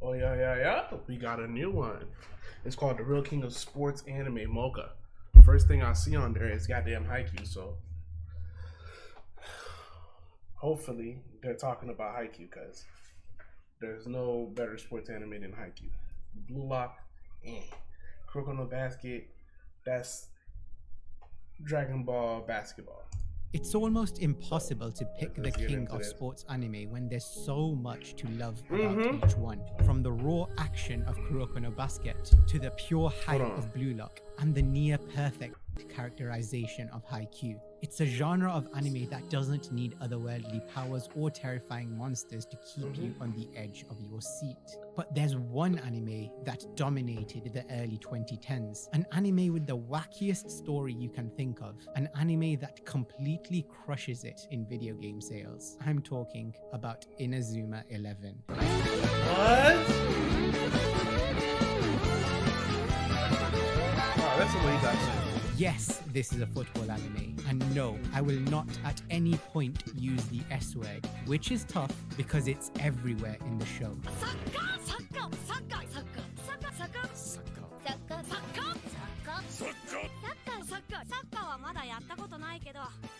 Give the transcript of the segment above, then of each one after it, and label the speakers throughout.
Speaker 1: Oh yeah. We got a new one. It's called The Real King of Sports Anime Mocha. First thing I see on there is goddamn Haikyuu, so hopefully they're talking about Haikyuu because there's no better sports anime than Haikyuu. Blue Lock, Crook on the Basket, that's Dragon Ball basketball.
Speaker 2: It's almost impossible to pick the king of sports anime when there's so much to love about each one. From the raw action of Kuroko no Basket to the pure hype of Blue Lock and the near perfect characterization of Haikyuu. It's a genre of anime that doesn't need otherworldly powers or terrifying monsters to keep you on the edge of your seat. But there's one anime that dominated the early 2010s. An anime with the wackiest story you can think of. An anime that completely crushes it in video game sales. I'm talking about Inazuma 11.
Speaker 1: What? Wow, that's a way back.
Speaker 2: Yes, this is a football anime, and no, I will not at any point use the S word, which is tough because it's everywhere in the show.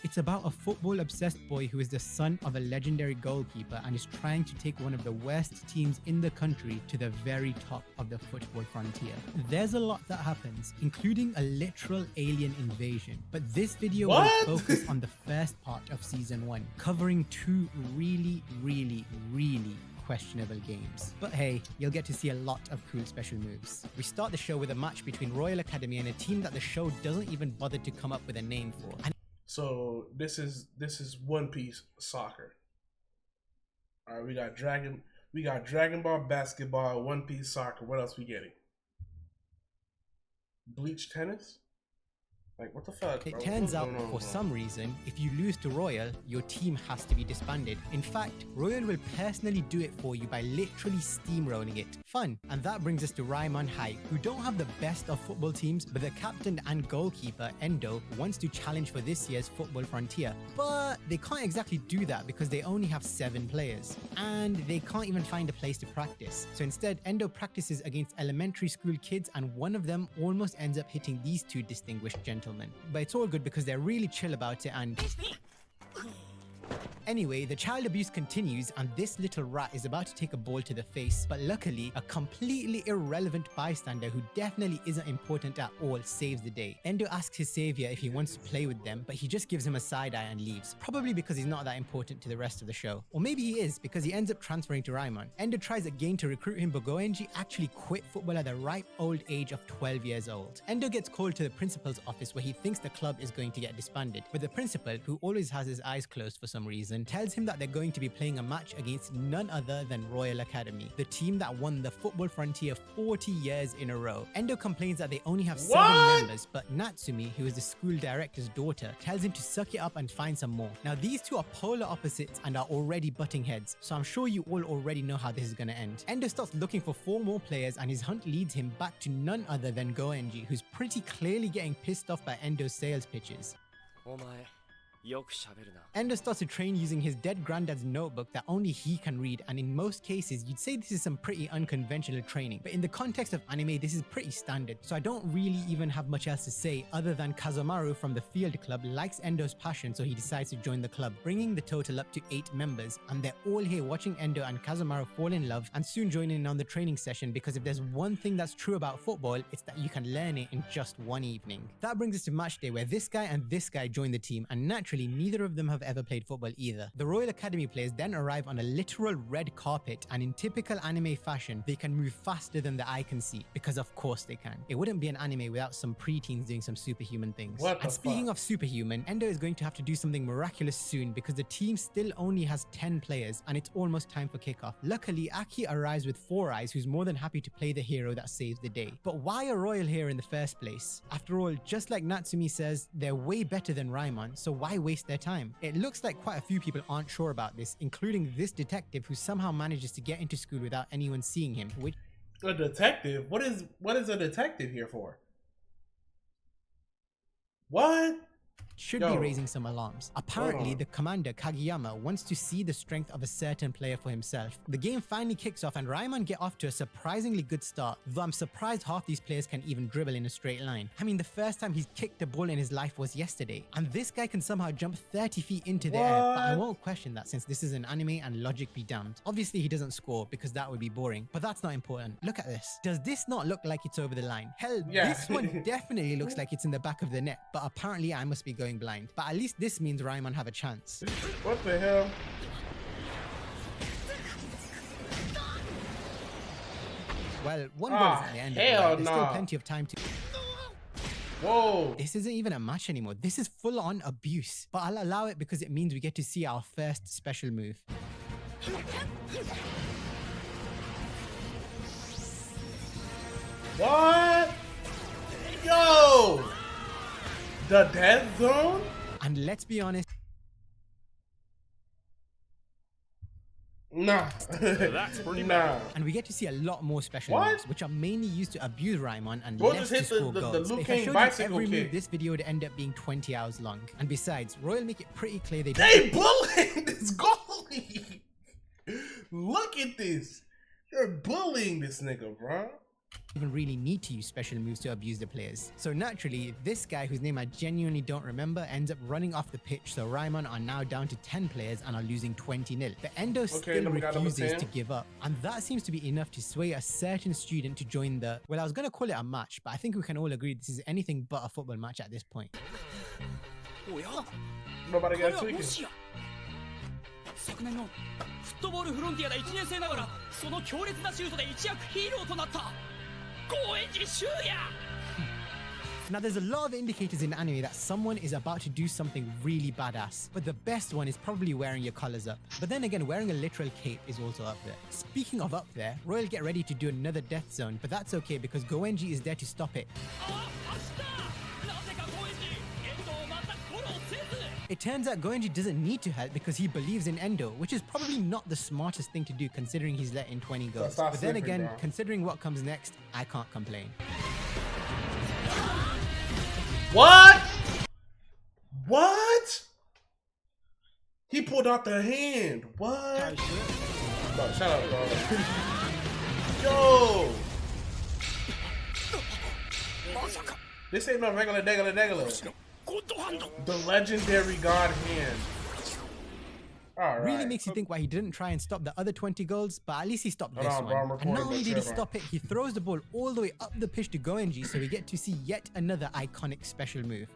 Speaker 2: It's about a football-obsessed boy who is the son of a legendary goalkeeper and is trying to take one of the worst teams in the country to the very top of the football frontier. There's a lot that happens, including a literal alien invasion, but this video will focus on the first part of Season 1, covering two really questionable games. But hey, you'll get to see a lot of cool special moves. We start the show with a match between Royal Academy and a team that the show doesn't even bother to come up with a name for.
Speaker 1: So this is One Piece soccer. All right, we got Dragon Ball basketball, One Piece soccer. What else we getting? Bleach tennis? Like, what the fuck?
Speaker 2: It turns out, for some reason, if you lose to Royal, your team has to be disbanded. In fact, Royal will personally do it for you by literally steamrolling it. Fun. And that brings us to Raimon High, who don't have the best of football teams, but the captain and goalkeeper, Endo, wants to challenge for this year's Football Frontier. But they can't exactly do that because they only have 7 players. And they can't even find a place to practice. So instead, Endo practices against elementary school kids, and one of them almost ends up hitting these two distinguished gentlemen. But it's all good because they're really chill about it and... Anyway, the child abuse continues and this little rat is about to take a ball to the face, but luckily, a completely irrelevant bystander who definitely isn't important at all saves the day. Endo asks his savior if he wants to play with them, but he just gives him a side eye and leaves, probably because he's not that important to the rest of the show. Or maybe he is, because he ends up transferring to Raimon. Endo tries again to recruit him, but Goenji actually quit football at the ripe old age of 12 years old. Endo gets called to the principal's office where he thinks the club is going to get disbanded, but the principal, who always has his eyes closed for some reason, tells him that they're going to be playing a match against none other than Royal Academy, the team that won the Football Frontier 40 years in a row. Endo complains that they only have 7 members, but Natsumi, who is the school director's daughter, tells him to suck it up and find some more. Now these two are polar opposites and are already butting heads, so I'm sure you all already know how this is gonna end. Endo starts looking for 4 more players and his hunt leads him back to none other than Goenji, who's pretty clearly getting pissed off by Endo's sales pitches. Endo starts to train using his dead granddad's notebook that only he can read, and in most cases you'd say this is some pretty unconventional training, but in the context of anime this is pretty standard, so I don't really even have much else to say other than Kazamaru from the field club likes Endo's passion, so he decides to join the club, bringing the total up to 8 members, and they're all here watching Endo and Kazamaru fall in love and soon join in on the training session, because if there's one thing that's true about football, it's that you can learn it in just one evening. That brings us to match day, where this guy and this guy join the team, and naturally neither of them have ever played football either. The Royal Academy players then arrive on a literal red carpet, and in typical anime fashion, they can move faster than the eye can see, because of course they can. It wouldn't be an anime without some preteens doing some superhuman things. And speaking of superhuman, Endo is going to have to do something miraculous soon because the team still only has 10 players and it's almost time for kickoff. Luckily, Aki arrives with 4 eyes, who's more than happy to play the hero that saves the day. But why are Royal here in the first place? After all, just like Natsumi says, they're way better than Raimon, so why waste their time? It looks like quite a few people aren't sure about this, including this detective who somehow manages to get into school without anyone seeing him, which...
Speaker 1: A detective? What is a detective here for? What?
Speaker 2: should be raising some alarms. Apparently, the commander Kageyama wants to see the strength of a certain player for himself. The game finally kicks off and Raimon get off to a surprisingly good start, though I'm surprised half these players can even dribble in a straight line. I mean, the first time he's kicked a ball in his life was yesterday, and this guy can somehow jump 30 feet into the air, but I won't question that since this is an anime and logic be damned. Obviously, he doesn't score because that would be boring, but that's not important. Look at this. Does this not look like it's over the line? Hell, this one definitely looks like it's in the back of the net, but apparently I must be going blind. But at least this means Raimon have a chance.
Speaker 1: What the hell?
Speaker 2: Well, one goal is at the end of it. There's still plenty of time to...
Speaker 1: Whoa!
Speaker 2: This isn't even a match anymore. This is full-on abuse. But I'll allow it because it means we get to see our first special move.
Speaker 1: What? Yo! The death zone?
Speaker 2: And let's be honest.
Speaker 1: Nah.
Speaker 3: That's pretty
Speaker 1: nah.
Speaker 2: And we get to see a lot more special moves, which are mainly used to abuse Raimon and
Speaker 1: Royal
Speaker 2: less
Speaker 1: just
Speaker 2: to
Speaker 1: hit
Speaker 2: score
Speaker 1: the
Speaker 2: goals.
Speaker 1: Liu
Speaker 2: If I
Speaker 1: Kang
Speaker 2: showed
Speaker 1: bicycle
Speaker 2: you every
Speaker 1: kick.
Speaker 2: move, this video would end up being 20 hours long. And besides, Royal make it pretty clear they
Speaker 1: bullying this goalie. Look at this. You're bullying this nigga, bro.
Speaker 2: Even really need to use special moves to abuse the players. So naturally, this guy, whose name I genuinely don't remember, ends up running off the pitch, so Raimon are now down to 10 players and are losing 20-0. But Endo still refuses to give up, and that seems to be enough to sway a certain student to join the... Well, I was going to call it a match, but I think we can all agree this is anything but a football match at this point.
Speaker 1: Nobody got tweaking.
Speaker 4: 昨年のフットボールフロンティアで1年生ながらその強烈なシュートで一躍ヒーローとなった高円寺修也
Speaker 2: Now, there's a lot of indicators in anime that someone is about to do something really badass, but the best one is probably wearing your colors up. But then again, wearing a literal cape is also up there. Speaking of up there, Royal get ready to do another death zone, but that's okay because Goenji is there to stop it. It turns out Goenji doesn't need to help because he believes in Endo, which is probably not the smartest thing to do considering he's let in 20 goals. But then again, considering what comes next, I can't complain.
Speaker 1: What? What? He pulled out the hand. What? Bro, shut up, bro. Yo! This ain't no regular. The legendary God hand. All right.
Speaker 2: Really makes you think why he didn't try and stop the other 20 goals, but at least he stopped this one.
Speaker 1: Bro,
Speaker 2: and not only did he stop it, he throws the ball all the way up the pitch to Goenji, so we get to see yet another iconic special move.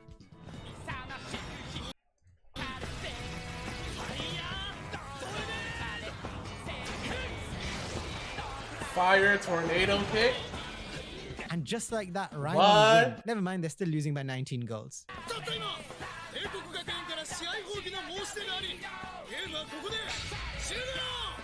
Speaker 1: Fire tornado kick.
Speaker 2: And just like that, Raimon win. Never mind, they're still losing by 19 goals.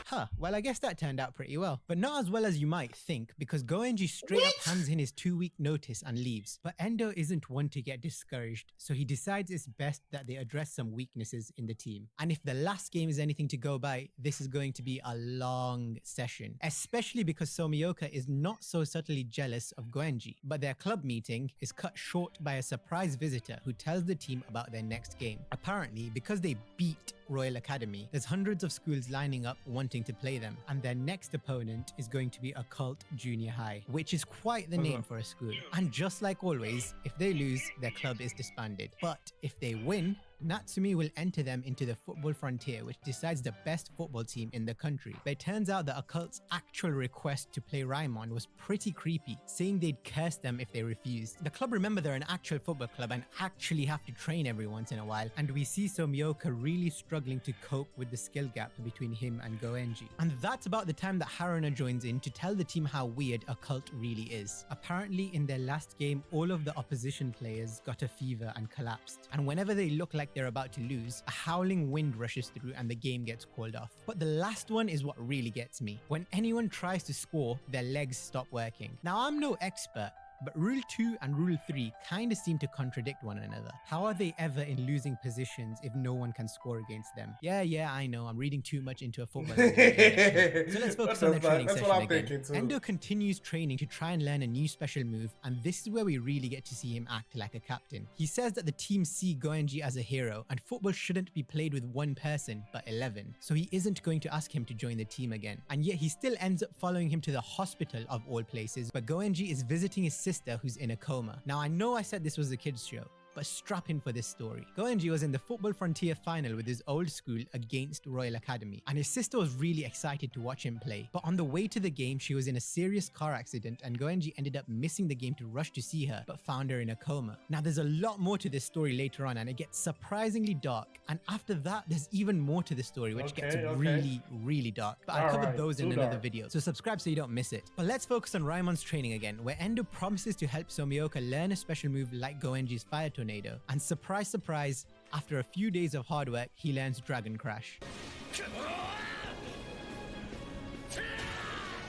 Speaker 2: Huh, well I guess that turned out pretty well. But not as well as you might think, because Goenji straight up hands in his 2-week notice and leaves. But Endo isn't one to get discouraged, so he decides it's best that they address some weaknesses in the team. And if the last game is anything to go by, this is going to be a long session. Especially because Somioka is not so subtly jealous of Goenji. But their club meeting is cut short by a surprise visitor who tells the team about their next game. Apparently, because they beat Royal Academy, there's hundreds of schools lining up wanting to play them, and their next opponent is going to be Occult Junior High, which is quite the name for a school. And just like always, if they lose, their club is disbanded. But if they win, Natsumi will enter them into the football frontier, which decides the best football team in the country. But it turns out that Occult's actual request to play Raimon was pretty creepy, saying they'd curse them if they refused. The club remember they're an actual football club and actually have to train every once in a while, and we see Somioka really struggling to cope with the skill gap between him and Goenji. And that's about the time that Haruna joins in to tell the team how weird Occult really is. Apparently in their last game, all of the opposition players got a fever and collapsed, and whenever they look like they're about to lose, a howling wind rushes through and the game gets called off. But the last one is what really gets me. When anyone tries to score, their legs stop working. Now, I'm no expert, But Rule 2 and Rule 3 kind of seem to contradict one another. How are they ever in losing positions if no one can score against them? Yeah, I know, I'm reading too much into a football. So let's focus on their training session again. Endo continues training to try and learn a new special move, and this is where we really get to see him act like a captain. He says that the team see Goenji as a hero, and football shouldn't be played with one person, but 11. So he isn't going to ask him to join the team again. And yet he still ends up following him to the hospital of all places, but Goenji is visiting his sister who's in a coma. Now I know I said this was a kids show, but strap in for this story. Goenji was in the Football Frontier final with his old school against Royal Academy, and his sister was really excited to watch him play. But on the way to the game, she was in a serious car accident, and Goenji ended up missing the game to rush to see her, but found her in a coma. Now there's a lot more to this story later on, and it gets surprisingly dark. And after that, there's even more to the story, which gets really dark. But I'll cover those in another video, so subscribe so you don't miss it. But let's focus on Raimon's training again, where Endo promises to help Somioka learn a special move like Goenji's Fire Tornado. And surprise, surprise, after a few days of hard work, he learns Dragon Crash.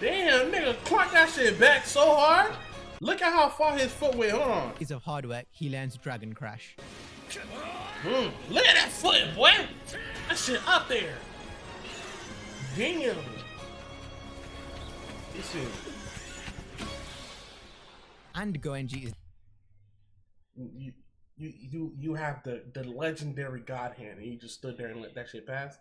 Speaker 1: Damn, nigga, clock that shit back so hard. Look at how far his foot went. Hold on.
Speaker 2: Days of hard work, he learns Dragon Crash.
Speaker 1: Look at that foot, boy. That shit up there. Damn. This is...
Speaker 2: And Goenji is...
Speaker 1: You have the legendary God hand, and you just stood there and let that shit pass.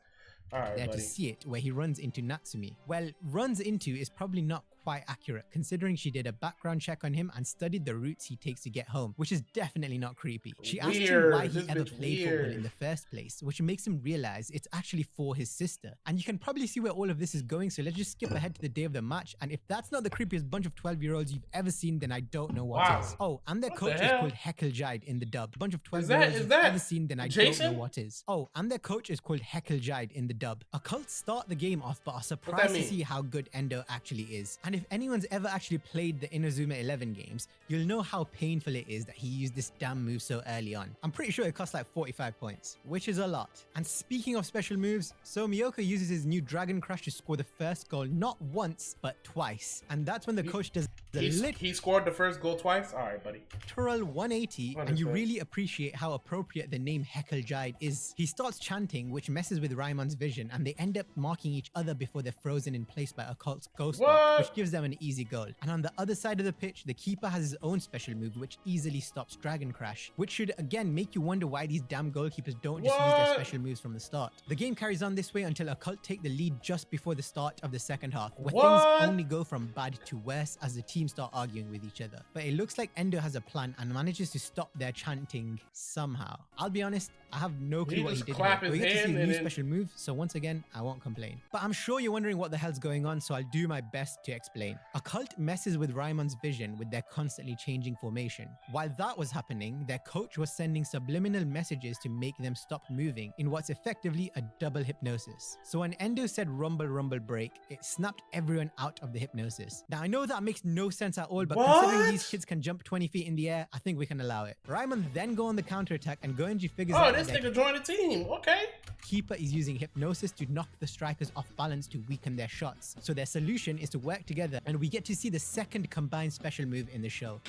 Speaker 1: All right,
Speaker 2: there
Speaker 1: buddy.
Speaker 2: To see it, where he runs into Natsumi. Well, runs into is probably not quite accurate, considering she did a background check on him and studied the routes he takes to get home, which is definitely not creepy. She asked him why he ever played football in the first place, which makes him realize it's actually for his sister. And you can probably see where all of this is going, so let's just skip ahead to the day of the match. And if that's not the creepiest bunch of 12-year-olds you've ever seen, then I don't know what is. Oh, and their coach is called Hecklejaid in the dub. A bunch of 12-year-olds you've ever seen, then I don't know what is. Oh, and their coach is called Hecklejaid in the dub. Occult start the game off, but are surprised to see how good Endo actually is. And if anyone's ever actually played the Inazuma 11 games, you'll know how painful it is that he used this damn move so early on. I'm pretty sure it costs like 45 points, which is a lot. And speaking of special moves, Somioka uses his new Dragon Crash to score the first goal not once, but twice. And that's when the coach does
Speaker 1: he scored the first goal twice? Alright, buddy.
Speaker 2: Literal 180, and you really appreciate how appropriate the name Hecklejaid is. He starts chanting, which messes with Raimon's vision, and they end up marking each other before they're frozen in place by Occult's Ghost Ball, which gives them an easy goal. And on the other side of the pitch, the keeper has his own special move, which easily stops Dragon Crash, which should again make you wonder why these damn goalkeepers don't just use their special moves from the start. The game carries on this way until Occult take the lead just before the start of the second half, where things only go from bad to worse as the teams start arguing with each other. But it looks like Endo has a plan and manages to stop their chanting somehow. I'll be honest, I have no clue what he did here. We get to see a new special move, so once again, I won't complain. But I'm sure you're wondering what the hell's going on, so I'll do my best to explain. Occult messes with Raimon's vision with their constantly changing formation. While that was happening, their coach was sending subliminal messages to make them stop moving in what's effectively a double hypnosis. So when Endo said rumble rumble break, it snapped everyone out of the hypnosis. Now I know that makes no sense at all, but considering these kids can jump 20 feet in the air, I think we can allow it. Raimon then go on the counterattack, and Goenji figures out
Speaker 1: this nigga joined the team. Okay.
Speaker 2: Keeper is using hypnosis to knock the strikers off balance to weaken their shots. So their solution is to work together, and we get to see the second combined special move in the show.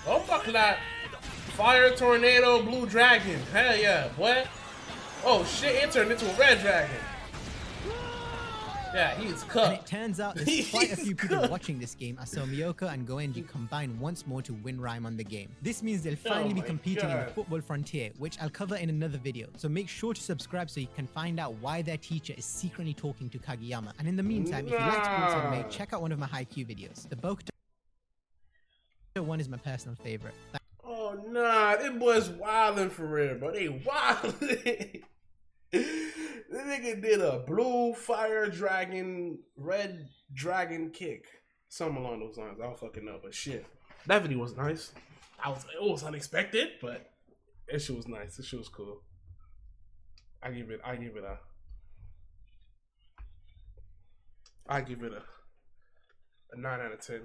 Speaker 1: Oh fuck that. Fire Tornado Blue Dragon. Hell yeah, boy. Oh shit, it turned into a red dragon. Yeah, he's cooked.
Speaker 2: And it turns out there's quite a few people watching this game as Somioka and Goenji combine once more to win Raimon the game. This means they'll finally be competing in the Football Frontier, which I'll cover in another video. So make sure to subscribe so you can find out why their teacher is secretly talking to Kageyama. And in the meantime, if you like sports anime, check out one of my Haikyuu videos. The Bokuto one is my personal favorite.
Speaker 1: Oh nah, them boys wildin' for real, bro. They wildin'. This nigga did a blue fire dragon, red dragon kick. Something along those lines. I don't fucking know, but shit. That video was nice. It was unexpected, but that shit was nice. This shit was cool. I give it a 9 out of 10.